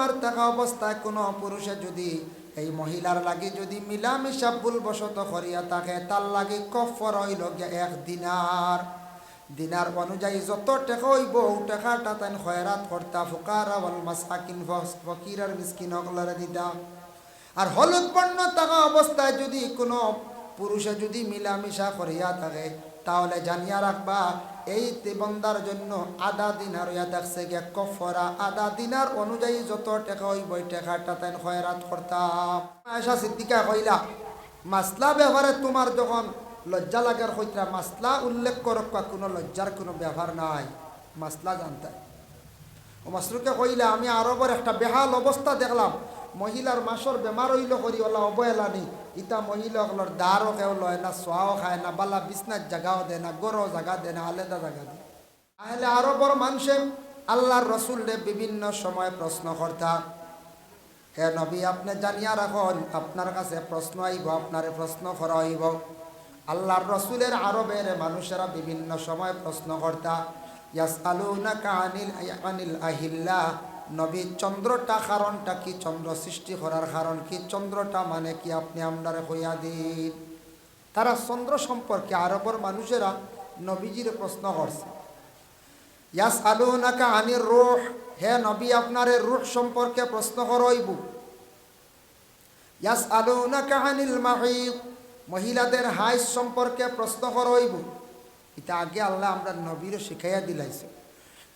বেমার থাকা অবস্থায় কোনো পুরুষে যদি এই মহিলার লাগি যদি মিলামিশা ভুলবশত করিয়া থাকে, তার লাগি কফর হইল গিয়া 1 দিনার। দিনার অনুযায়ী যত টাকা হইব ও টাকাটা তাই খয়রাত করতা, ফুকারা ওয়াল মাসাকিন, ফকির আর মিসকিন হকলরে দিতা। আর হলুদ বর্ণ থাকা অবস্থায় যদি কোনো পুরুষে যদি মিলামিশা করিয়া থাকে, তাহলে জানিয়া রাখবা এই বন্দার জন্য আধা দিনার হইয়া থাকছে গিয়া কফরা। আধা দিনার অনুযায়ী যত টাকা হইব ওই টাকাটা তাই খয়রাত করতাম। আয়েশা সিদ্দিকা কইলা, মাসলা ব্যবহারে তোমার যখন লজ্জা লাগার হইতা, মাসলা উল্লেখ করক, কোনো লজ্জার কোনো ব্যবহার নাই, মাসলা জানতে। ও মাসরুকে কইলা, আমি আরবের একটা বেহাল অবস্থা দেখলাম, মহিলার মাসর বেমার হইল করি ওলা অবহেলা নেই, ইতা মহিলাগুলোর দাঁড়ও কেউ লয় না, সোয়াও খায় না, বালা বিছনার জায়গাও দেয় না, গরো জায়গা দেয় না, আলাদা জায়গা দেয়। তাহলে আরবর মানুষে আল্লাহর রসুলরে বিভিন্ন সময় প্রশ্ন করতা, হে নবী আপনি জানিয়া রাখুন, আপনার কাছে প্রশ্ন আইব, আপনারে প্রশ্ন করা হইব। আল্লাহর রসুলের আরবের মানুষেরা বিভিন্ন সময় প্রশ্ন করতা, ইয়াসআলুনাকা আনিল আহিল্লাহ, নবী চন্দ্রটা কারণটা কি, চন্দ্র সৃষ্টি করার কারণ কি, চন্দ্রটা মানে কি, আপনি আমরারে কইয়া দিন। তারা চন্দ্র সম্পর্কে আরবের মানুষেরা নবীজির প্রশ্ন করছে। ইয়াসআলুনাকা আনির রূহ, হে নবী আপনারে রূহ সম্পর্কে প্রশ্ন করইব। ইয়াসআলুনাকা আনিল মাহিদ, মহিলাদের হাইজ সম্পর্কে প্রশ্ন করইব। এটা আগে আল্লাহ আমরা নবীরে শিখাইয়া দিলাইছে।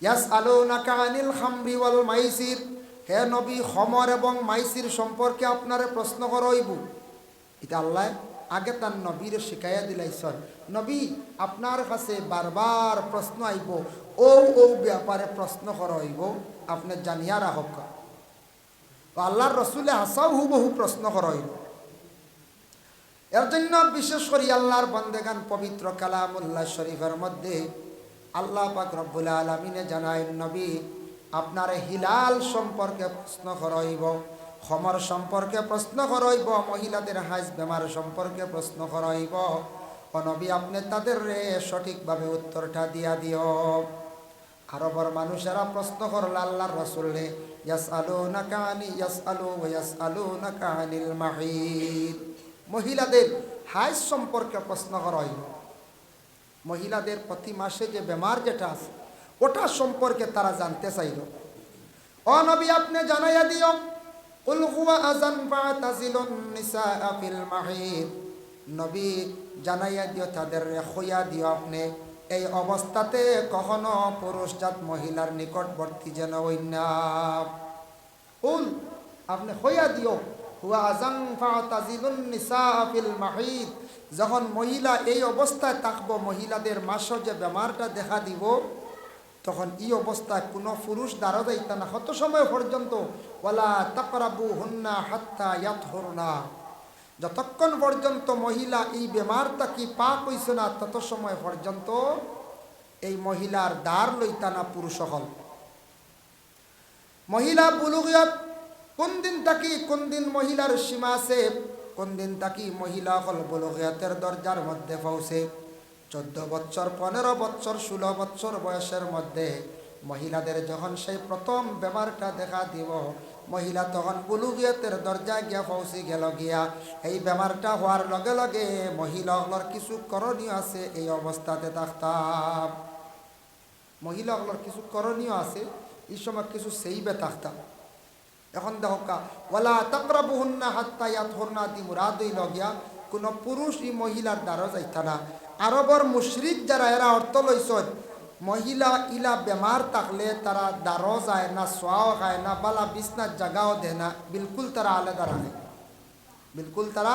ইয়াসআলুনাকা আনিল খামরি ওয়াল মাইসির, হে নবী খমর এবং মাইসির সম্পর্কে আপনারে প্রশ্ন করইব। এটা আল্লাহ আগে তার নবীরে শিখাইয়া দিলাইছেন। নবী আপনার কাছে বারবার প্রশ্ন আইব, ও ও ব্যাপারে প্রশ্ন করইব, আপনি জানিয়া রাখক। আল্লাহর রসুলে হাসাও হুবহু প্রশ্ন করইব। এর জন্য বিশেষ করে আল্লাহর বান্দেগান পবিত্র কালামুল্লাহ শরীফের মধ্যে আল্লাহ পাক রব্বুল আলামিনে জানায়, নবী আপনার হিলাল সম্পর্কে প্রশ্ন করইব, খমর সম্পর্কে প্রশ্ন করইব, মহিলাদের হাইজ বেমার সম্পর্কে প্রশ্ন করইব। ও নবী আপনি তাদের সঠিকভাবে উত্তরটা দিয়া দিও। আরবের মানুষেরা প্রশ্ন করল আল্লাহর রাসূলকে, ইয়াসআলুনাকা আনিল মাহিদ, মহিলাদের হাইজ সম্পর্কে প্রশ্ন করা হইল। মহিলাদের প্রতি মাসে যে বেমার যেটা আছে ওটা সম্পর্কে তারা জানতে চাইল। ও নবী আপনি জানাইয়া দিও, কুল হুয়া আযান ফাতাজিলুন নিসা ফিল মাহিদ, নবী জানাইয়া দিও, তাদের খইয়া দিও আপনি এই অবস্থাতে কখনো পুরুষজাত মহিলার নিকটবর্তী যেন হই না। কুল আপনি খইয়া দিও, হুয়া আযান ফাতাজিলুন নিসা ফিল মাহিদ, যখন মহিলা এই অবস্থায় থাকবো, মহিলাদের মাসে যে বেমারটা দেখা দিব, তখন এই অবস্থায় কোনো পুরুষ দ্বারা যাইতা না কত সময় পর্যন্ত, ওয়ালা তাকরাবুহুন্না হাত্তা ইয়াতহুরনা, যতক্ষণ পর্যন্ত মহিলা এই বেমারটা কি পাক হইছে না তত সময় পর্যন্ত এই মহিলার দ্বার লইতা না পুরুষ হল। মহিলা বুলুগিয়াত কোন দিন থাকি, কোন দিন মহিলার সীমা আছে, কোন দিন থাকি মহিলা হল বুলুগিয়াতের দরজার মধ্যে পৌঁছে। 14 বছর, 15 বছর, 16 বছর বয়সের মধ্যে মহিলাদের যখন সেই প্রথম বেমারটা দেখা দিব, মহিলা তখন বুলুগিয়াতের দরজায় গিয়া পৌঁছে গেল গিয়া। এই বেমারটা হওয়ার লগে লগে মহিলাগুলোর কিছু করণীয় আছে, এই অবস্থাতে থাকতাম। মহিলাগুলোর কিছু করণীয় আছে, এই সময় কিছু সেইবে থাকতাম। এখন দেখো কা ওয়ালা তাকরাবুহুন্না হাত্তা ইয়াতহুরনা, দি মুরাদ হইল গিয়া কোনো পুরুষ এই মহিলার দ্বারা যাইতা না। আরবর মুশরিক যারা এরা অর্থ লইছেন, মহিলা ইলা বেমার থাকলে তারা দ্বারও যায় না, সোয়াও খায় না, বালা বিছনার জায়গাও দেয় না, বিলকুল তারা আলাদা রাখে, বিলকুল তারা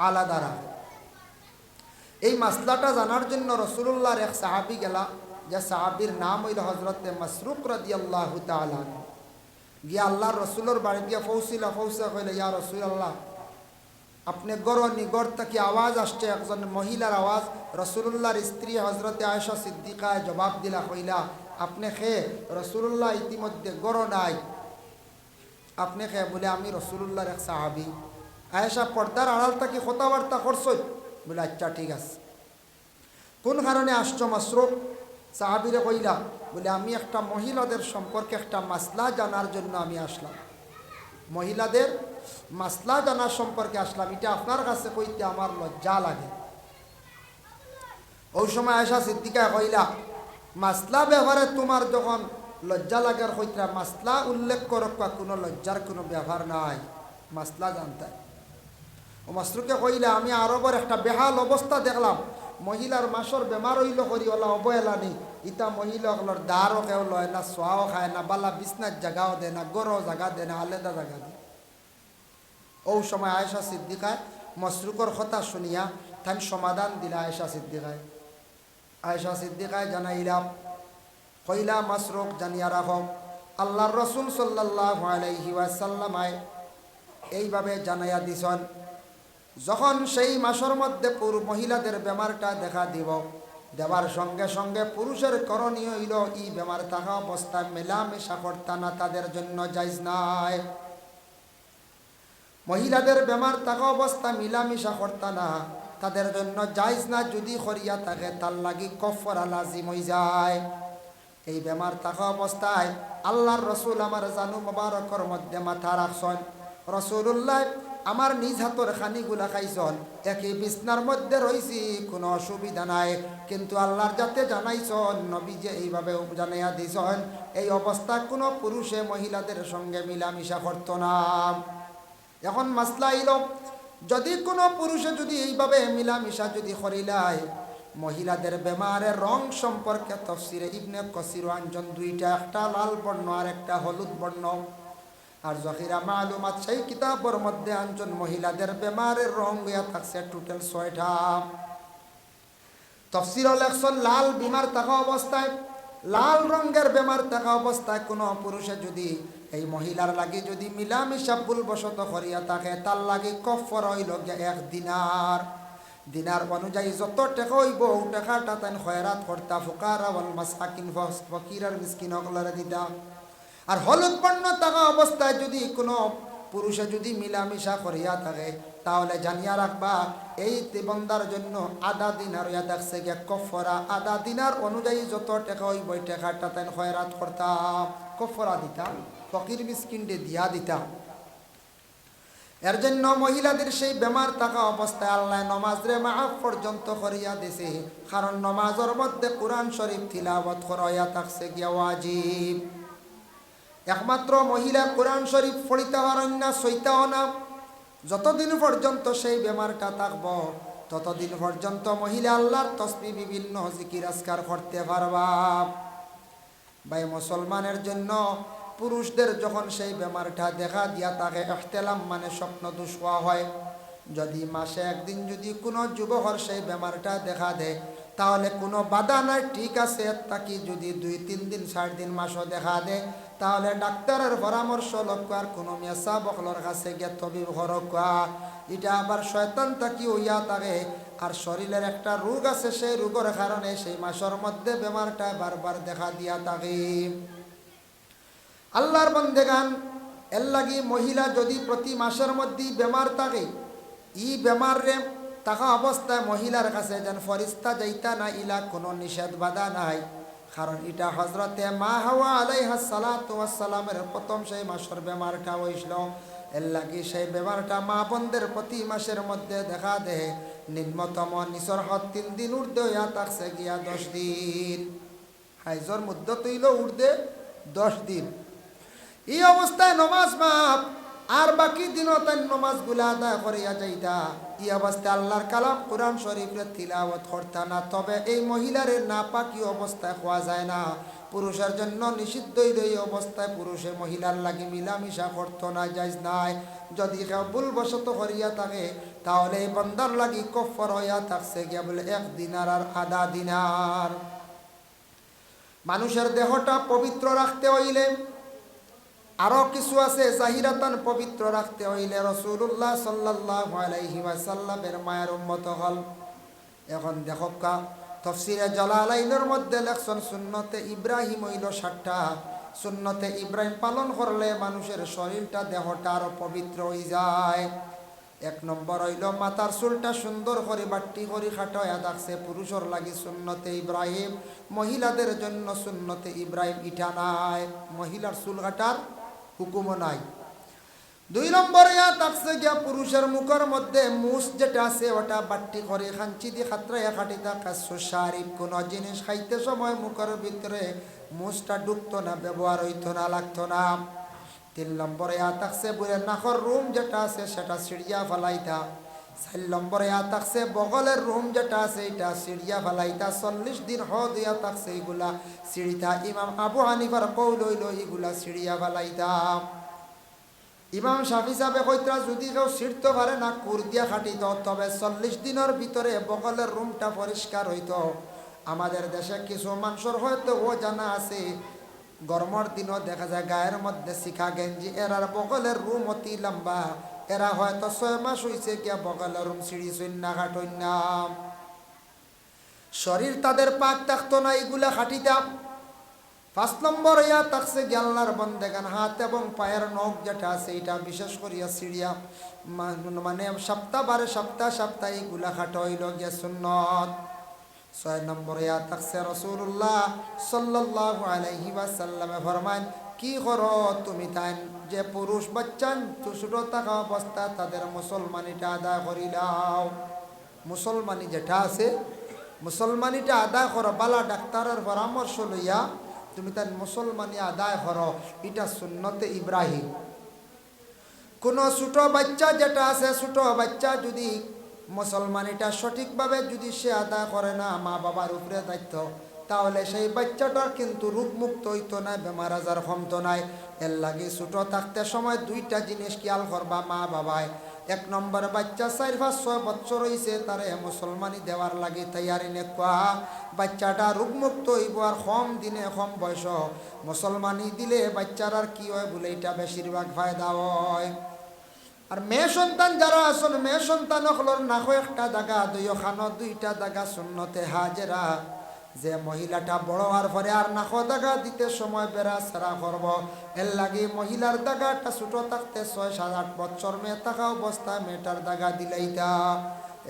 আলাদা রাখে। এই মাসলাটা জানার জন্য রাসূলুল্লাহর এক সাহাবী গেলা, যে সাহাবীর নাম হইল হযরতে মাসরুক রাদিয়াল্লাহু তাআলা। গিয়া আল্লাহর রসুলের বাড়ি গিয়া পৌঁছিলা, পৌঁছা কইলে, ইয়া রাসূলুল্লাহ আপনি গরনি গড় থেকে আওয়াজ আসছে, একজন মহিলার আওয়াজ। রাসূলুল্লাহর স্ত্রী হজরতে আয়েশা সিদ্দিকায় জবাব দিলা, কইলা আপনি খে? রাসূলুল্লাহ ইতিমধ্যে গড় নাই, আপনি খে? বলে আমি রাসূলুল্লাহর এক সাহাবী। আয়েশা পর্দার আড়াল থেকে কথাবার্তা করছই? বলে আচ্ছা ঠিক আছে। কোন কারণে আসছো মাসরুক? সাহাবীরে কইলা, বলে আমি একটা মহিলাদের সম্পর্কে একটা মাসলা জানার জন্য আমি আসলাম। মহিলাদের মাসলা জানা সম্পর্কে আসলাম। এটা আপনার কাছে কইতে আমার লজ্জা লাগে। ওই সময় আয়েশা সিদ্দিকা কইলা, মাসলা ব্যবহারে তোমার যখন লজ্জা লাগার হইতা, মাসলা উল্লেখ করক, কোনো লজ্জার কোনো ব্যবহার নাই, মাসলা জানতে। ও মাসরুকে কইলা, আমি আরবের একটা বেহাল অবস্থা দেখলাম, মহিলার মাসর বেমার হইল করি ওলা অবহেলা নেই, ইতা মহিলাগুলোর দাঁড়ও কেউ লয় না, সোয়াও খায় না, বালা বিছনার জায়গাও দেয় না, গরও জায়গা দেয় না, আলাদা জায়গা দেয়। ও সময় আয়েশা সিদ্দিকায় মসরুকর কথা শুনিয়া তাই সমাধান দিলা। আয়েশা সিদ্দিকায় জানাইলা, কইলা মাসরুক জানিয়া রাখো, আল্লাহর রাসূল সাল্লাল্লাহু আলাইহি ওয়াসাল্লামায় এইভাবে জানাইয়া দিছেন, যখন সেই মাসের মধ্যে মহিলাদের বেমারটা দেখা দিব, দেওয়ার সঙ্গে সঙ্গে পুরুষের করণীয় হইল এই বেমার থাকা অবস্থায় মেলামেশা করতা না, তাদের জন্য জায়েজ নাই। মহিলাদের বেমার থাকা অবস্থায় মিলামিশা করতা না, তাদের জন্য জায়েজ না। যদি করিয়া থাকে তার লাগি কাফারা লাজিম হয়ে যায়। এই বেমার থাকা অবস্থায় আল্লাহর রসুল আমার জানু মোবারকর মধ্যে মাথা রাখছেন। রসুল্লাহ আমার নিজ হাতের খানিগুলা খাইছন, একই বিছনার মধ্যে রইছি, কোনো অসুবিধা নাই। কিন্তু আল্লাহর যাতে জানাইছন, নবী যে এইভাবে জানাইয়া দিছন, এই অবস্থায় কোনো পুরুষে মহিলাদের সঙ্গে মিলামিশা করত না। এখন মাসলা হইল, যদি কোনো পুরুষে যদি এইভাবে মিলামিশা যদি করিলায়, মহিলাদের বেমারের রং সম্পর্কে তাফসিরে ইবনে কাসির আনজন দুইটা, একটা লাল বর্ণ আর একটা হলুদ বর্ণ। আর জহিরা মালুমাত সেই কিতাবের মধ্যে আনজন মহিলাদের বেমারের রং হইয়া থাকছে টোটাল 6টা। তাফসির লেখছেন, লাল বিমার থাকা অবস্থায়, লাল রঙের বেমার থাকা অবস্থায় কোনো পুরুষে যদি এই মহিলার লাগি যদি মিলামিশা ভুলবশত করিয়া থাকে, তার লাগি কাফারা হইল 1 দিনার। দিনার অনুযায়ী যত টাকা হইব ও টাকাটা তাই খয়রাত করতা, ফুকারা ওয়াল মাসাকিন, ফকির আর মিসকিন সকলরে দিতা। আর হলুদ বর্ণ থাকা অবস্থায় যদি কোনো পুরুষে যদি মিলামিশা করিয়া থাকে, তাহলে জানিয়া রাখবা এই বন্দার জন্য আধা দিনার হইয়া দেখছে গিয়া কাফারা। আধা দিনার অনুযায়ী যত টাকা হইব ওই টাকাটা তাই খয়রাত করতাম, কাফারা দিতাম, ফকির মিসকিনকে দিয়া দিতাম। এর জন্য মহিলাদের সেই বেমার থাকা অবস্থায় আল্লাহ নমাজরে মাফ পর্যন্ত করিয়া দিছে, কারণ নমাজের মধ্যে কোরআন শরীফ তিলাওয়াত করাইয়া থাকছে গিয়া ওয়াজিব। একমাত্র মহিলা কোরআন শরীফ পড়িতে পারেন না, সইতাও না। যতদিন পর্যন্ত সেই বেমারটা থাকব, ততদিন পর্যন্ত মহিলা আল্লাহর তসবিহ বিভিন্ন জিকির আজকার করতে পারবা। ভাই, মুসলমানের জন্য পুরুষদের যখন সেই বেমারটা দেখা দিয়া থাকে, ইহতিলাম মানে স্বপ্ন দোষ হয়, যদি মাসে একদিন যদি কোনো যুবকের সেই বেমারটা দেখা দেয়, তাহলে কোনো বাধা নাই, ঠিক আছে। তাকে যদি 2-3 দিন 4 দিন মাসও দেখা দেয়, তাহলে ডাক্তারের পরামর্শ লক্ষ্য আর কোনো মেসা বকলর কাছে গিয়ে তবিব হরকা। এটা আবার শয়তান তাকি হইয়া থাকে, আর শরীরের একটা রোগ আছে, সেই রোগের কারণে সেই মাসের মধ্যে বেমারটা বারবার দেখা দিয়া থাকে। আল্লাহর বন্দেগান, এর লাগি মহিলা যদি প্রতি মাসের মধ্যেই বেমার থাকে, ই বেমার রে থাকা অবস্থায় মহিলার কাছে যেন ফরিস্তা যাইতা না, ইলা কোনো নিষেধ বাধা নাই। কারণ এটা হজরতে মা হাওয়া আলাইহিস সালাতু ওয়াস সালামের প্রথম সেই মাসের বেমারটা হইছিল। এর লাগি সেই বেমারটা মা বোনদের প্রতি মাসের মধ্যে দেখা দেয়। নিম্নতম নিচর হদ 3 দিন উর্ধে হইয়া থাকছে গিয়া 10 দিন। হাইজর মধ্যে তৈল উর্ধে 10 দিন। এই অবস্থায় নমাজ মাপ, আর বাকি দিনও তাই নমাজগুলা আদায় করিয়া যাইতা। এই অবস্থায় আল্লাহর কালাম কোরআন শরীফের তিলাওয়াত করতা না। তবে এই মহিলারে নাপাকি অবস্থায় খাওয়া যায় না, পুরুষের জন্য নিষিদ্ধ। এই অবস্থায় পুরুষে মহিলার লাগি মিলামিশা করতো না, জায়েজ নাই। যদি কেউ ভুলবশত করিয়া থাকে, তাহলে এই বান্দার লাগি কাফারা হইয়া থাকছে গিয়া বলে 1 দিনার আর আধা দিনার। মানুষের দেহটা পবিত্র রাখতে হইলে আরো কিছু আছে, জাহিরাতান পবিত্র রাখতে হইলে রাসূলুল্লাহ সাল্লাল্লাহু আলাইহি ওয়াসাল্লামের মায়ের উম্মত হল। এখন দেখো কা তাফসীরে জালালাইনের মধ্যে লেখছেন, সুন্নতে ইব্রাহিম হইল 60টা। সুন্নতে ইব্রাহিম পালন করলে মানুষের শরীরটা দেহটা আরো পবিত্র হয়ে যায়। 1 নম্বর হইল মাথার চুলটা সুন্দর করে বাট্টি করে খাটাইয়া থাকছে, পুরুষের লাগি সুন্নতে ইব্রাহিম, মহিলাদের জন্য সুন্নতে ইব্রাহিম ইটা নাই, মহিলার চুল কাটার হুকুমও নাই। 2 নম্বরে থাকছে গিয়া পুরুষের মুখের মধ্যে মুস যেটা আছে ওটা বাট্টি করে খাঞ্চি দিয়ে খাত্রায় খাটিতা কাছো শারীরিক কোনো জিনিস খাইতে সময় মুখের ভিতরে মুসটা ঢুকতো না, ব্যবহার হইতো না, লাগতো না। 3 নম্বরে থাকছে বুড়ে নাকর রুম যেটা আছে সেটা সিঁড়িয়া ফেলাইতা। 4 নম্বরে থাকছে বগলের রুম যেটা আছে এটা সিঁড়িয়া ফেলাইতা। 40 দিন হদ ইয়া থাকছে এগুলা সিঁড়িতা। ইমাম আবু হানিফার কৌল হইল এগুলা সিঁড়িয়া ফেলাইতা। ইমাম শাফি সাহেব কইতরা যদি কেউ ছিঁড়তে পারে না কুর দিয়া খাটিত, তবে 40 দিনের ভিতরে বগলের রুমটা পরিষ্কার হইতো। আমাদের দেশে কিছু মানুষের হয়তো ও জানা আছে, গরমের দিনও দেখা যায় গায়ের মধ্যে শিখা গেঞ্জি, এরার বগলের রুম অতি লম্বা, এরা হয়তো 6 মাস হইছে গিয়া বগলের রুম সিঁড়ি চইন্না খাটইনা। শরীর তাদের পাক থাকতো না, এগুলা খাটিতাম। 5 নম্বর থাকছে আল্লাহর বন্দেগান হাত এবং পায়ের নখ যেটা আছে এটা বিশেষ করিয়া সিঁড়িয়া মানে সপ্তাহ এগুলা খাটো হইল গিয়া সুন্নত। 6 নম্বরে থাকছে রাসূলুল্লাহ সাল্লাল্লাহু আলাইহি ওয়াসাল্লামে ফরমান, কি করো তুমি তাই যে পুরুষ বাচ্চান ছোট থাকা অবস্থা তাদের মুসলমানিটা আদায় করিলাও। মুসলমানি যেটা আছে মুসলমানিটা আদায় করো, বালা ডাক্তারের পরামর্শ লইয়া তুমি তার মুসলমানি আদায় করো, এটা সুন্নতে ইব্রাহিম। কোন ছোট বাচ্চা যেটা আছে, ছোট বাচ্চা যদি মুসলমানিটা সঠিকভাবে যদি সে আদায় করে না, মা বাবার উপরে দায়িত্ব, তাহলে সেই বাচ্চাটার কিন্তু রোগমুক্ত হইতো না, বেমার আজার কমতো নাই। এর লাগে ছোট থাকতে সময় 2টা জিনিস খেয়াল করবা মা বাবায়। 1 নম্বর বাচ্চা 4-5-6 বছর হয়েছে তারে মুসলমানি দেওয়ার লাগে তৈয়ারি নেকুয়া। বাচ্চাটা রোগমুক্ত হইব আর কম দিনে কম বয়স মুসলমানি দিলে বাচ্চার আর কি হয় বলে এটা বেশিরভাগ ফায়দা হয়। আর মেয়ে সন্তান যারা আসল মেয়ে সন্তান হলোর নাকো একটা দাগা, 2টা দাগা সুন্নতে হাজেরা। যে মহিলাটা বড় হওয়ার পরে আর নাকো দাগা দিতে সময় বেড়া সারা করব, এর লাগে মহিলার দাগাটা ছোট থাকতে 6-7-8 বছর মেয়ে থাকা অবস্থায় মেয়েটার দাগা দিলাইতা।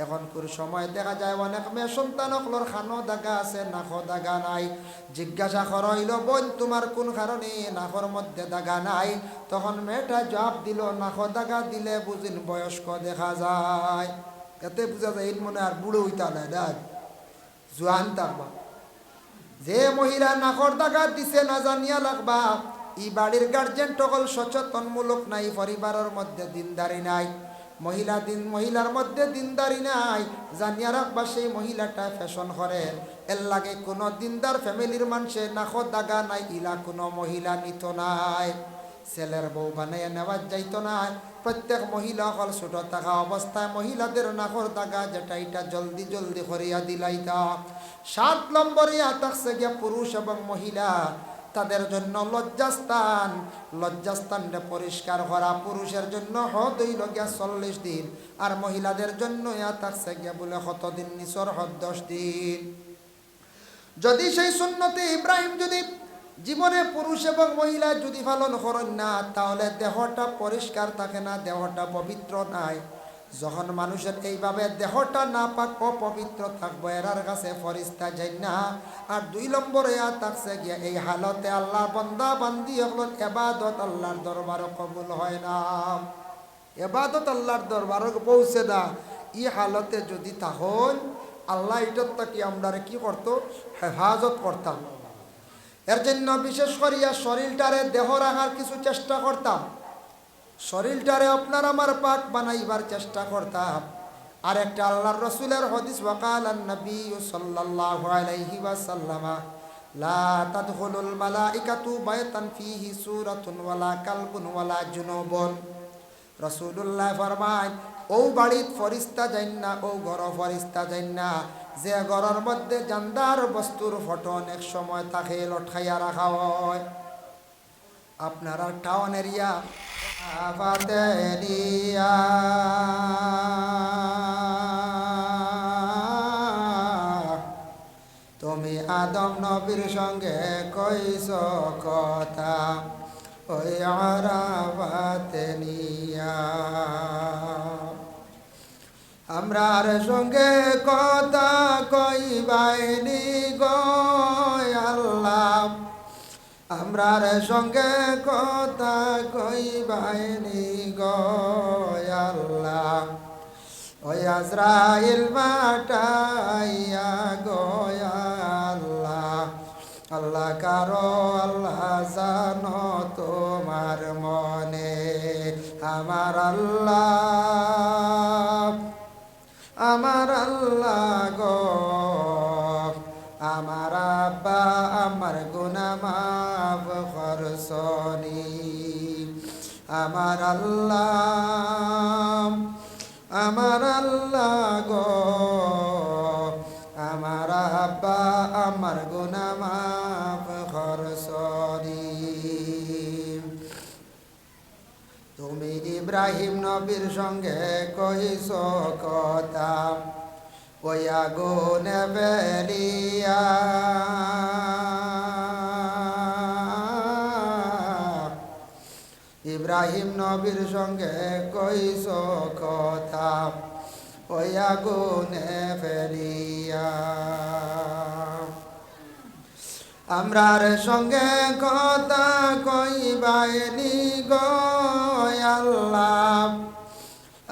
এখনকার সময় দেখা যায় অনেক মেয়ে সন্তান হলোর খানো দাগা আছে, নাকো দাগা নাই। জিজ্ঞাসা করা হইল, বোন তোমার কোন কারণে নাকর মধ্যে দাগা নাই? তখন মেয়েটা জবাব দিল, নাকো দাগা দিলে বুঝিন বয়স্ক দেখা যায়। এতে বোঝা যায় এই মনে আর বুড়ো হইতা না, দেখ জোয়ান থাকবা। যে মহিলা নাকর দাগা দিছে না জানিয়া লাগবা, ই বাড়ির গার্জেন টকল সচেতনমূলক নাই, পরিবারের মধ্যে দিনদারি নাই, মহিলার মধ্যে দিনদারি নাই, জানিয়া রাখবা সেই মহিলাটা ফ্যাশন করে। এর লাগে কোনো দিনদার ফ্যামিলির মানুষের নাকর দাগা নাই ইলা কোনো মহিলা নিত নাই, ছেলের বউ বানাইয়া নেওয়া যাইতো না। প্রত্যেক মহিলা হল ছোট থাকা অবস্থায় মহিলাদের নাকর দাগা যেটা এটা জলদি জলদি করিয়া দিলাইতা। 7 নম্বরে থাকছে গিয়া পুরুষ এবং মহিলা তাদের জন্য লজ্জাস্থানটা পরিষ্কার করা। পুরুষের জন্য হদ হইল গিয়া 40 দিন, আর মহিলাদের জন্য থাকছে গিয়া বলে কত দিন, নিচর হদ 10 দিন। যদি সেই সুন্নতে ইব্রাহিম যদি জীবনে পুরুষ এবং মহিলা যদি পালন করেন না, তাহলে দেহটা পরিষ্কার থাকে না, দেহটা পবিত্র নাই। যখন মানুষের এইভাবে দেহটা না পাক অপবিত্র থাকবো, এরার কাছে ফরিস্তা যাই না। আর 2 নম্বরে থাকছে গিয়া এই হালতে আল্লাহ বান্দা বান্দি হলেন এবাদত আল্লাহর দরবারও কবুল হয় না, এবাদত আল্লাহর দরবারও পৌঁছে না। এই হালতে যদি তখন আল্লাহ এটার তাকে আমরা কি করতো, হেফাজত করতাম। এর জন্য বিশেষ করিয়া শরীরটারে দেহ রাখার কিছু চেষ্টা করতাম, শরীরটারে আপনার আমার পাক বানাইবার চেষ্টা করতাম। আর একটা আল্লাহর রাসূলের হাদিস, ওয়াকালান নবী সাল্লাল্লাহু আলাইহি ওয়াসাল্লাম, লা তাদখুলুল মালাইকাতু বাইতান ফীহি সূরাতুন ওয়ালা কালবুন ওয়ালা জুনুবুন। রাসূলুল্লাহ ফরমায়, ও বাড়িত ফরিস্তা যাইন না, ও ঘর ফরিস্তা যাইন না যে ঘরের মধ্যে জানদার বস্তুর ফটো অনেক সময় তাকে লটকাইয়া রাখা হয়। আপনারা টাউন এরিয়া তুমি আদম নবীর সঙ্গে কইস কথা, ওই আরাফাতে নিয়া আমরার সঙ্গে কথা কইবাইনি গো আল্লাহ, আমরার সঙ্গে কথা কইবাইনি গো আল্লাহ ওই আজরাইল মাটাইয়া গো আল্লাহ আল্লাহ কারো আল্লাহ জানো তোমার মনে আমার আল্লাহ গো আমার আব্বা আমার গুনাহ মাফ করছনি আমার আল্লাহ গো আমার আব্বা আমার গুনাহ মাফ করছনি তুমি ইব্রাহিম নবীর সঙ্গে কইছ কথা ওই আগুনে বেলিয়া ইব্রাহিম নবীর সঙ্গে কইছ কথা ওই আগুনে ফেলিয়া আমরার সঙ্গে কথা কইবাইনি গো আল্লাহ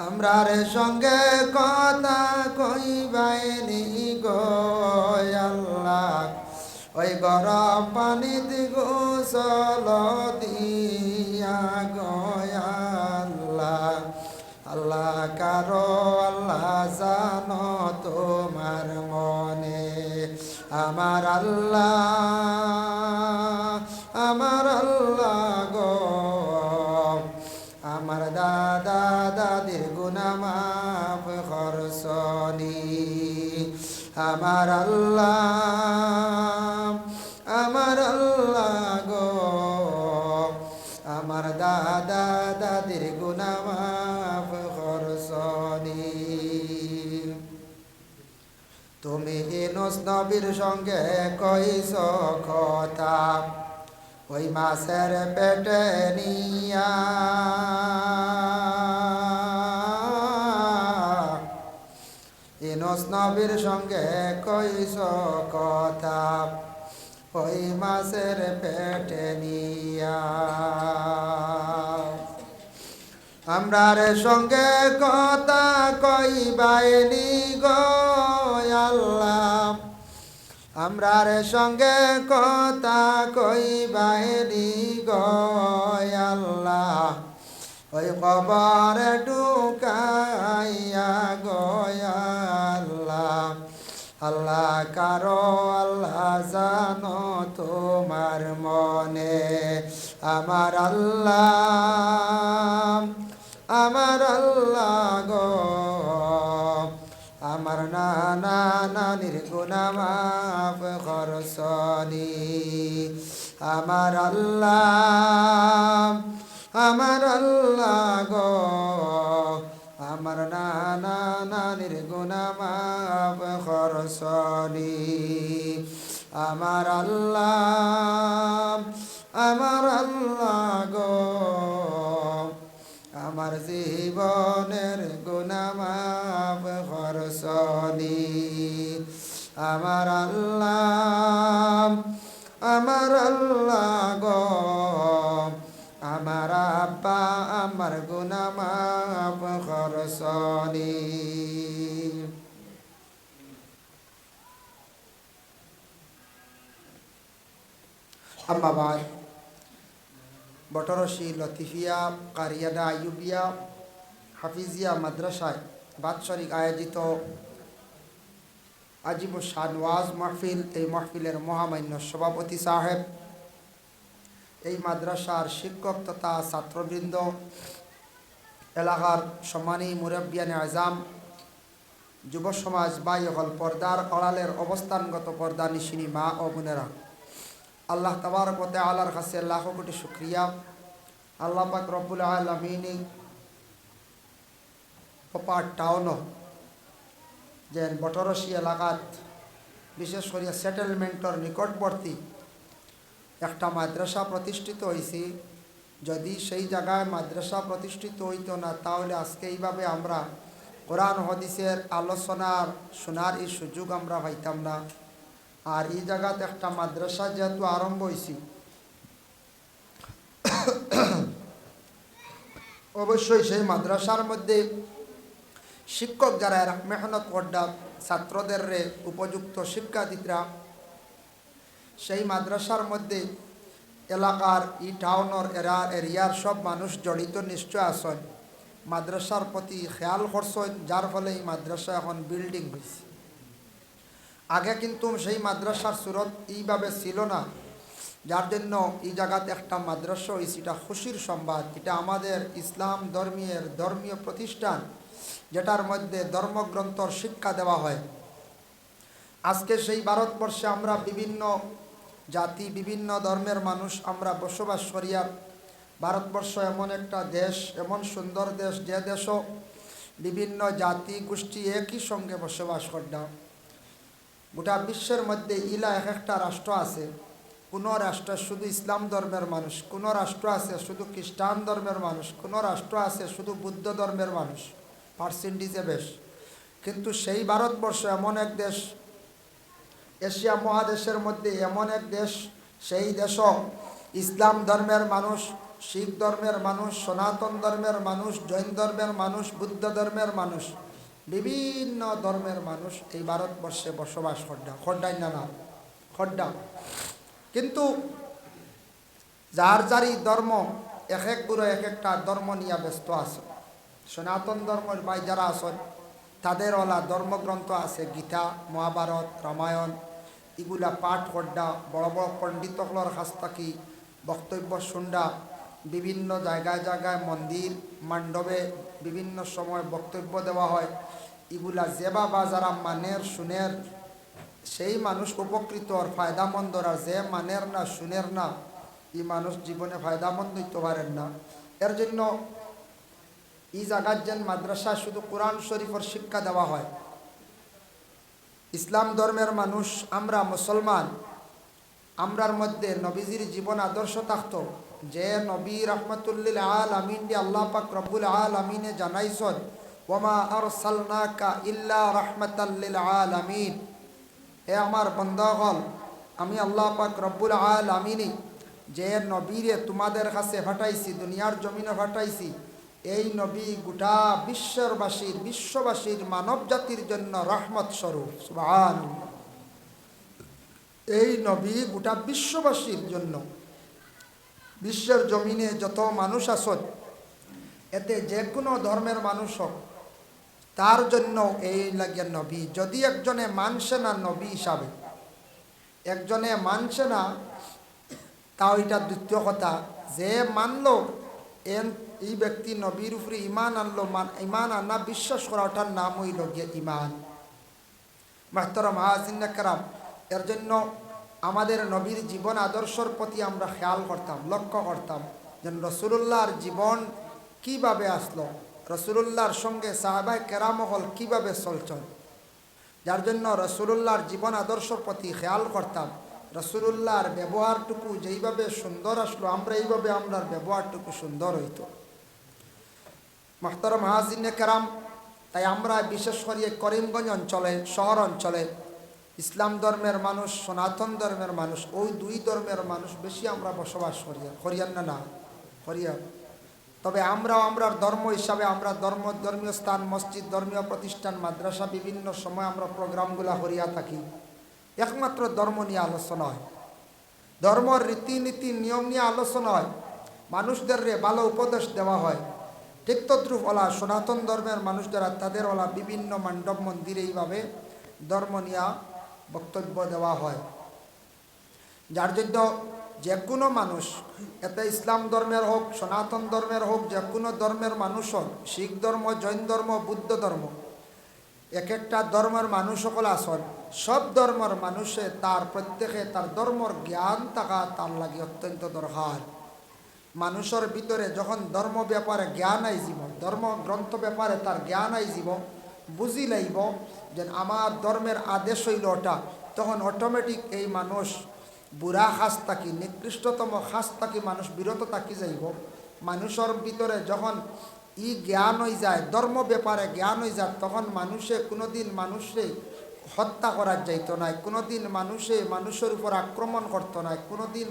আমরার সঙ্গে কথা কইবাইনি গো আল্লাহ ওই গরম পানিতে গোসল দিয়া গো আল্লাহ আল্লাহ কারো আল্লাহ জানো তোমার মনে আমার আল্লাহ গো আমার দাদা দাদির গুনাহ মাফ করছনি আমার আল্লাহ গো আমার দাদা দাদির গুনাহ মাফ করছনি তুমি ইউনূস নবীর সঙ্গে কইছ কথা ওই মাছের পেটে নিয়া ইউনূস নবীর সঙ্গে কইছ কথা ওই মাছের পেটে নিয়া আমরার সঙ্গে কথা কইবাইনি গো আল্লাহ আমরার সঙ্গে কথা কইবাইনি গো আল্লাহ ওই কবরে ঢুকাইয়া গো আল্লাহ আল্লাহ কারো আল্লাহ জানো তোমার মনে আমার আল্লাহ গো আমার নানা নানির গুনাহ মাফ করছনি আমার আল্লাহ গো আমার নানা নানির গুনাহ মাফ করছনি আমার আল্লাহ গো আমার জীবনের গুনাহ মাফ করছনি আমার আল্লাহ গো আমার আব্বা আমার গুনাহ মাফ করছনি আম্মা বাদ বটরশী লতিফিয়া কারিয়াদা আইয়ুবিয়া হাফিজিয়া মাদ্রাসায় বাৎসরিক আয়োজিত আজিম শান ওয়াজ মাহফিল এই মাহফিলের মহামান্য সভাপতি সাহেব এই মাদ্রাসার শিক্ষক তথা ছাত্রবৃন্দ এলাকার সম্মানী মুরব্বিয়ানে আজম যুব সমাজ ভাই হল পর্দার আড়ালের অবস্থানগত পর্দা নিশিনী মা ও বোনেরা আল্লাহ তাবারক ওয়া তাআলার কাছে লাখ কোটি শুকরিয়া আল্লাহ পাক রব্বুল আলামিন পপার টাউন যে বটরশী এলাকাত বিশেষ করে সেটেলমেন্টর নিকটবর্তী একটা মাদ্রাসা প্রতিষ্ঠিত হয়েছে যদি সেই জায়গায় মাদ্রাসা প্রতিষ্ঠিত হইতো না তাহলে আজকে এইভাবে আমরা কোরআন হাদিসের আলোচনার শোনার এই সুযোগ আমরা পাইতাম না আর এই জায়গাতে একটা মাদ্রাসা যেহেতু আরম্ভ হয়েছে অবশ্যই সেই মাদ্রাসার মধ্যে শিক্ষক যারা এরা মেহনত করডা ছাত্রদের উপযুক্ত শিক্ষা দিতরা সেই মাদ্রাসার মধ্যে এলাকার টাউনের এরিয়ার সব মানুষ জড়িত নিশ্চয় আছেন মাদ্রাসার প্রতি খেয়াল করছেন যার ফলে এই মাদ্রাসা এখন বিল্ডিং হয়েছে আগে কিন্তু সেই মাদ্রাসার সুরত এইভাবে ছিল না যার জন্য এই জায়গাতে একটা মাদ্রাসা হয়েছে এটা খুশির সংবাদ এটা আমাদের ইসলাম ধর্মীয় প্রতিষ্ঠান যেটার মধ্যে ধর্মগ্রন্থর শিক্ষা দেওয়া হয় আজকে সেই ভারতবর্ষে আমরা বিভিন্ন জাতি বিভিন্ন ধর্মের মানুষ আমরা বসবাস করি আর ভারতবর্ষ এমন একটা দেশ এমন সুন্দর দেশ যে দেশও বিভিন্ন জাতি গোষ্ঠী একই সঙ্গে বসবাস করতাম গোটা বিশ্বের মধ্যে ইলা এক একটা রাষ্ট্র আছে কোনো রাষ্ট্র শুধু ইসলাম ধর্মের মানুষ কোনো রাষ্ট্র আছে শুধু খ্রিস্টান ধর্মের মানুষ কোনো রাষ্ট্র আছে শুধু বুদ্ধ ধর্মের মানুষ পার্সেন্টেজে বেশ কিন্তু সেই ভারতবর্ষ এমন এক দেশ এশিয়া মহাদেশের মধ্যে এমন এক দেশ সেই দেশও ইসলাম ধর্মের মানুষ শিখ ধর্মের মানুষ সনাতন ধর্মের মানুষ জৈন ধর্মের মানুষ বুদ্ধ ধর্মের মানুষ বিভিন্ন ধর্মের মানুষ এই ভারতবর্ষে বসবাস খড্ডাই না খড্ডা কিন্তু যার যারই ধর্ম এক এক গুরু এক একটা ধর্ম নিয়ে ব্যস্ত আছে সনাতন ধর্মের ভাই যারা আছেন তাদের ওলা ধর্মগ্রন্থ আছে গীতা মহাভারত রামায়ণ এগুলা পাঠ করডা বড় বড় পণ্ডিতকলর কাছ থাকি বক্তব্য শুনডা বিভিন্ন জায়গায় জায়গায় মন্দির মণ্ডপে বিভিন্ন সময় বক্তব্য দেওয়া হয় এগুলা যেবা বা যারা মানের শুনের সেই মানুষ উপকৃত আর ফায়দামন্দর আর যে মানের না শুনের না এই মানুষ জীবনে ফায়দামন্দ হইতে পারেন না এর জন্য এই জায়গার যেন মাদ্রাসা শুধু কোরআন শরীফের শিক্ষা দেওয়া হয় ইসলাম ধর্মের মানুষ আমরা মুসলমান আমরার মধ্যে নবীজির জীবন আদর্শ থাকত যে নবী রহমতুল্লিল আলামিন দিয়ে আল্লাহ পাক রব্বুল আলামিনে জানাইছেন ওমা আরসালনাকা ইল্লা রাহমাতাল লিল আলামিন এ আমার বন্দাগণ আমি আল্লাহ পাক রব্বুল আলামিন যে নবীরে তোমাদের কাছে পাঠাইছি দুনিয়ার জমিনে পাঠাইছি এই নবী গোটা বিশ্ববাসীর মানব জাতির জন্য রহমত স্বরূপ সুবহানাল্লাহ এই নবী গোটা বিশ্ববাসীর জন্য বিশ্বের জমিনে যত মানুষ আছেন এতে যে কোনো ধর্মের মানুষ হোক তার জন্য এই লাগে নবী যদি একজনে মানছে না নবী হিসাবে একজনে মানছে না তাও এটা দ্বিতীয় কথা যে মানলো এই ব্যক্তি নবীর উপরে ইমান আনলো ইমান আনা বিশ্বাস করা ওটার নাম হইল গিয়ে ইমান মাহতারাম হাজিন কেরাম এর জন্য আমাদের নবীর জীবন আদর্শের প্রতি আমরা খেয়াল করতাম লক্ষ্য করতাম যেন রসুলুল্লাহর জীবন কিভাবে আসলো রসুলুল্লাহর সঙ্গে সাহাবায়ে কেরাম হল কীভাবে চলছেন যার জন্য রসুলুল্লাহর জীবন আদর্শের প্রতি খেয়াল করতাম রসুলুল্লাহর ব্যবহারটুকু যেইভাবে সুন্দর আসলো আমরা এইভাবে আমরার ব্যবহারটুকু সুন্দর হইতো মুহতারাম হাজিনে কেরাম তাই আমরা বিশেষ করে করিমগঞ্জ অঞ্চলে শহর অঞ্চলে ইসলাম ধর্মের মানুষ সনাতন ধর্মের মানুষ ওই দুই ধর্মের মানুষ বেশি আমরা বসবাস করিয়ান না করিয়া তবে আমরাও আমরার ধর্ম হিসাবে আমরা ধর্মীয় স্থান মসজিদ ধর্মীয় প্রতিষ্ঠান মাদ্রাসা বিভিন্ন সময় আমরা প্রোগ্রামগুলা করিয়া থাকি একমাত্র ধর্ম নিয়ে আলোচনা হয় ধর্মর রীতিনীতি নিয়ম নিয়ে আলোচনা হয় মানুষদের ভালো উপদেশ দেওয়া হয় ঠিক তদ্রুপ ওলা সনাতন ধর্মের মানুষ যারা তাদের ওলা বিভিন্ন মণ্ডপ মন্দিরে এইভাবে ধর্ম নিয়ে বক্তব্য দেওয়া হয় যার জন্য যে কোনো মানুষ এতে ইসলাম ধর্মের হোক সনাতন ধর্মের হোক যে কোনো ধর্মের মানুষ হোক শিখ ধর্ম জৈন ধর্ম বুদ্ধ ধর্ম এক একটা ধর্মের মানুষ সকল আসন সব ধর্মের মানুষে তার প্রত্যেকে তার ধর্মর জ্ঞান থাকা তার লাগে অত্যন্ত দরকার মানুষের ভিতরে যখন ধর্ম ব্যাপারে জ্ঞান আইজিব ধর্ম গ্রন্থ ব্যাপারে তার জ্ঞান আইজিব বুঝি লাইব যে আমার ধর্মের আদেশ হইল ওটা তখন অটোমেটিক এই মানুষ বুড়া খাস থাকি নিকৃষ্টতম খাস থাকি মানুষ বিরত থাকি যাইব মানুষের ভিতরে যখন জ্ঞান হয়ে যায় ধর্ম ব্যাপারে জ্ঞান হয়ে যায় তখন মানুষে কোনোদিন মানুষে হত্যা করার যাইতো না কোনোদিন মানুষের উপর আক্রমণ করতো না কোনোদিন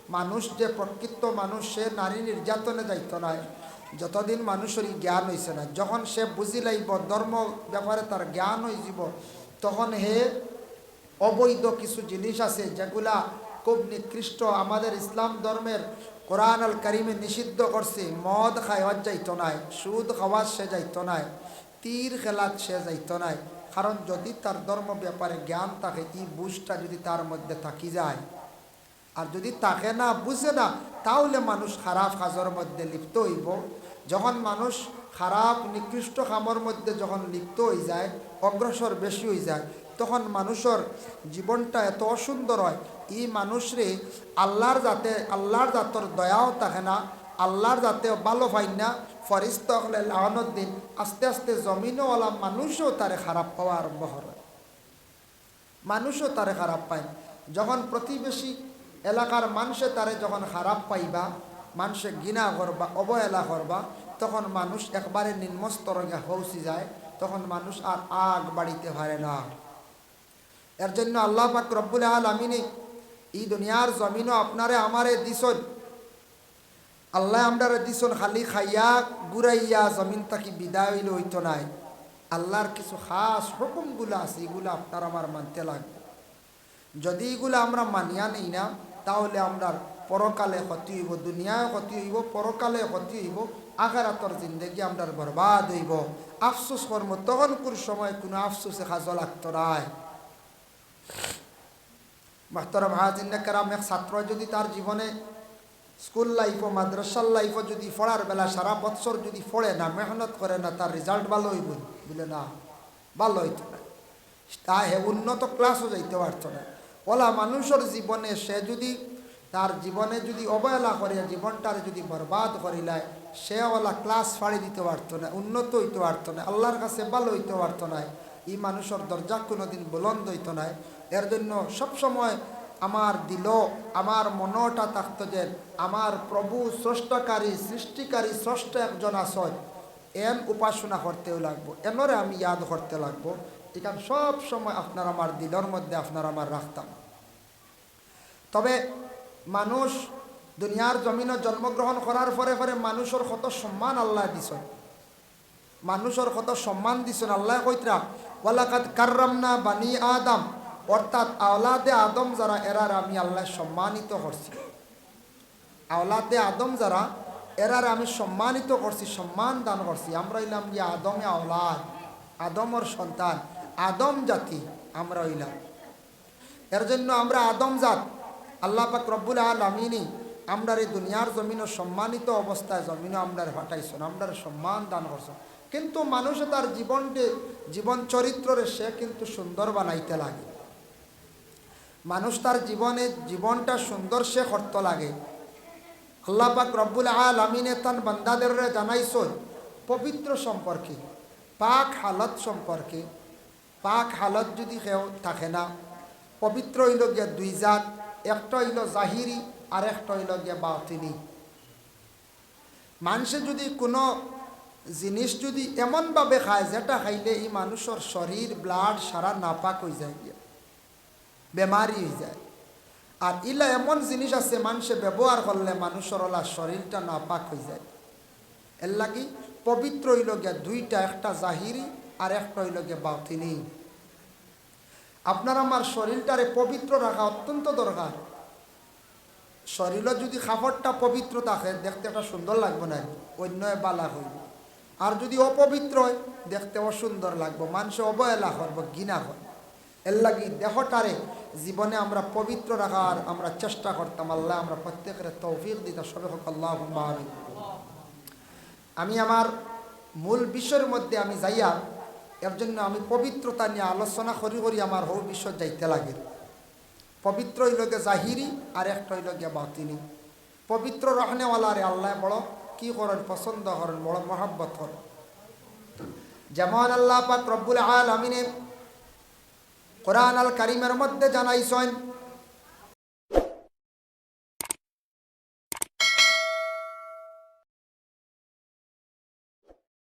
মানুষ যে প্রকৃত মানুষ সে নারী নির্যাতনে যাইতো না যতদিন মানুষের জ্ঞান হয়েছে না, যখন সে বুঝি লাইব ধর্ম ব্যাপারে তার জ্ঞান হয়ে যাব, তখন হে অবৈধ কিছু জিনিস আছে যেগুলা খুব নিকৃষ্ট, আমাদের ইসলাম ধর্মের কোরআন আল কারিমে নিষিদ্ধ করছে। মদ খাওয়ার যাইতো নাই, সুদ খাওয়ার সে যাইতো নাই, তীর খেলাত সে যাইতো নাই। কারণ যদি তার ধর্ম ব্যাপারে জ্ঞান থাকে, এই বুঝটা যদি তার মধ্যে থাকি যায়, আর যদি তাকে না বুঝে না, তাহলে মানুষ খারাপ কাজের মধ্যে লিপ্ত হইব। যখন মানুষ খারাপ নিকৃষ্ট কামের মধ্যে যখন লিপ্ত হয়ে যায়, অগ্রসর বেশি হয়ে যায়, তখন মানুষের জীবনটা এত অসুন্দর হয়। এই মানুষরে আল্লাহর জাতর দয়াও থাকে না, আল্লাহর জাতেও ভালো পাই না। ফরিস্তা হলে লাগানোর দিন আস্তে আস্তে জমিনওয়ালা মানুষও তারে খারাপ পাওয়া আরম্ভ করে, মানুষও তারে খারাপ পায়। যখন প্রতিবেশী এলাকার মানুষে তারে যখন খারাপ পাইবা, মানুষে ঘৃণা করবা, অবহেলা করবা, তখন মানুষ একবারে নিম্নস্তরে পৌঁছে যায়, তখন মানুষ আর আগ বাড়িতে পারে না। এর জন্য আল্লাহ পাক রব্বুল আলামিন এই দুনিয়ার জমিনও আপনারে আমারে দিছন। আল্লাহ আমরারে দিছন খালি খাইয়া গুড়াইয়া জমিন তাকি বিদায় হইলে হইতো নাই। আল্লাহর কিছু খাস হুকুমগুলো আছে, এগুলো আপনার আমার মানতে লাগবে। যদি এগুলো আমরা মানিয়া নেই না, তাহলে আমরা পরকালে ক্ষতি হইব, দুনিয়ায় ক্ষতি হইব, পরকালে ক্ষতি হইব, আখিরাতের জিন্দেগি আমরা বরবাদ হইব। আফসোস কর্ম তখন কোন সময় কোনো আফসোসে কাজে লাগতো নাই। মাহতারাম হাজির কেরাম, এক ছাত্র যদি তার জীবনে স্কুল লাইফ ও মাদ্রাসার লাইফও যদি পড়ার বেলা সারা বৎসর যদি পড়ে না, মেহনত করে না, তার রেজাল্ট ভালো হইব বলে না, ভালো হইতো না, তা হে উন্নত ক্লাসও যাইতে পারতো না। ওলা মানুষের জীবনে সে যদি তার জীবনে যদি অবহেলা করে, জীবনটার যদি বরবাদ করিলায়, সে ওলা ক্লাস ফাড়ি দিতে পারতো না, উন্নত হইতে পারতো না, আল্লাহর কাছে ভালো হইতে পারতো না, এই মানুষের দরজা কোনোদিন বুলন্দ হইতো না। এর জন্য সবসময় আমার দিল, আমার মনটা থাকতো যে আমার প্রভু স্রষ্টাকারী, সৃষ্টিকারী, স্রষ্টা একজন আসন, এন উপাসনা করতেও লাগবো, এনরে আমি ইয়াদ করতে লাগবো। এখানে সব সময় আপনার আমার দিলের মধ্যে আপনার আমার রাখতাম। তবে মানুষ দুনিয়ার জমিনে জন্মগ্রহণ করার পরে পরে মানুষের কত সম্মান আল্লাহ দিছেন, মানুষের কত সম্মান দিছেন। আল্লাহ কইতরা ওয়ালাকাদ কাররামনা বানি আদম, অর্থাৎ আওলাদে আদম যারা, এরার আমি আল্লাহ সম্মানিত করছি। আওলাদে আদম যারা, এরার আমি সম্মানিত করছি, সম্মান দান করছি। আমরা হইলাম যে আদমে আওলাদ, আদমর সন্তান, আদম জাতি আমরা হইলাম। এর জন্য আমরা আদম জাত। আল্লাহ পাক রব্বুল আলামিন আমরা এই দুনিয়ার জমিনে সম্মানিত অবস্থায় জমিনে আমরা হটাইছেন, আমরা সম্মান দান করছেন। কিন্তু মানুষে তার জীবন চরিত্রে সে কিন্তু সুন্দর বানাইতে লাগে, মানুষ তার জীবনটা সুন্দর সে করতে লাগে। আল্লাহ পাক রব্বুল আলামিনে তান বান্দাদের জানাইছেন পবিত্র সম্পর্কে, পাক হালত সম্পর্কে। পাক হালত যদি কেউ থাকে না, পবিত্র হইল গিয়া দুই জাত, একটা হইল জাহিরি আর একটা হইল গিয়া বাতিনি। মানুষে যদি কোনো জিনিস যদি এমনভাবে খায় যেটা খাইলে এই মানুষের শরীর ব্লাড সারা নাপাক হয়ে যায়, গিয়া বেমারি হয়ে যায়। আর ইলা এমন জিনিস আছে মানুষে ব্যবহার করলে মানুষের ওলা শরীরটা নাপাক হয়ে যায়। এর লাগি পবিত্র হইল গিয়া দুইটা, একটা জাহিরি আর একটা হইল গিয়া বাতিনি। আপনার আমার শরীরটারে পবিত্র রাখা অত্যন্ত দরকার। শরীরে যদি খাবারটা পবিত্র থাকে, দেখতে একটা সুন্দর লাগবে না, অন্য বালা হইব। আর যদি অপবিত্র হয়, দেখতে অসুন্দর লাগবে, মানুষে অবহেলা করবো, ঘৃণা করবো। এর লাগি দেহটারে জীবনে আমরা পবিত্র রাখার আমরা চেষ্টা করতাম। আল্লাহ আমরা প্রত্যেকের তৌফিক দিতে সবে হোক, আল্লাহুম্মা আমিন। আমি আমার মূল বিষয়ের মধ্যে আমি যাইয়া, এর জন্য আমি পবিত্রতা নিয়ে আলোচনা করি আমার হৌ বিষয় যাইতে লাগে। পবিত্র হইল গিয়ে জাহিরি আর একটা হইল গিয়া বাতিনি। পবিত্র রহনেওয়ালারে আল্লাহ বড় কি করেন, পছন্দ করেন, বড় মহাব্বত করেন। যেমন আল্লাহ পাক রব্বুল আলামিন কোরআন আল কারীমের মধ্যে জানাইছেন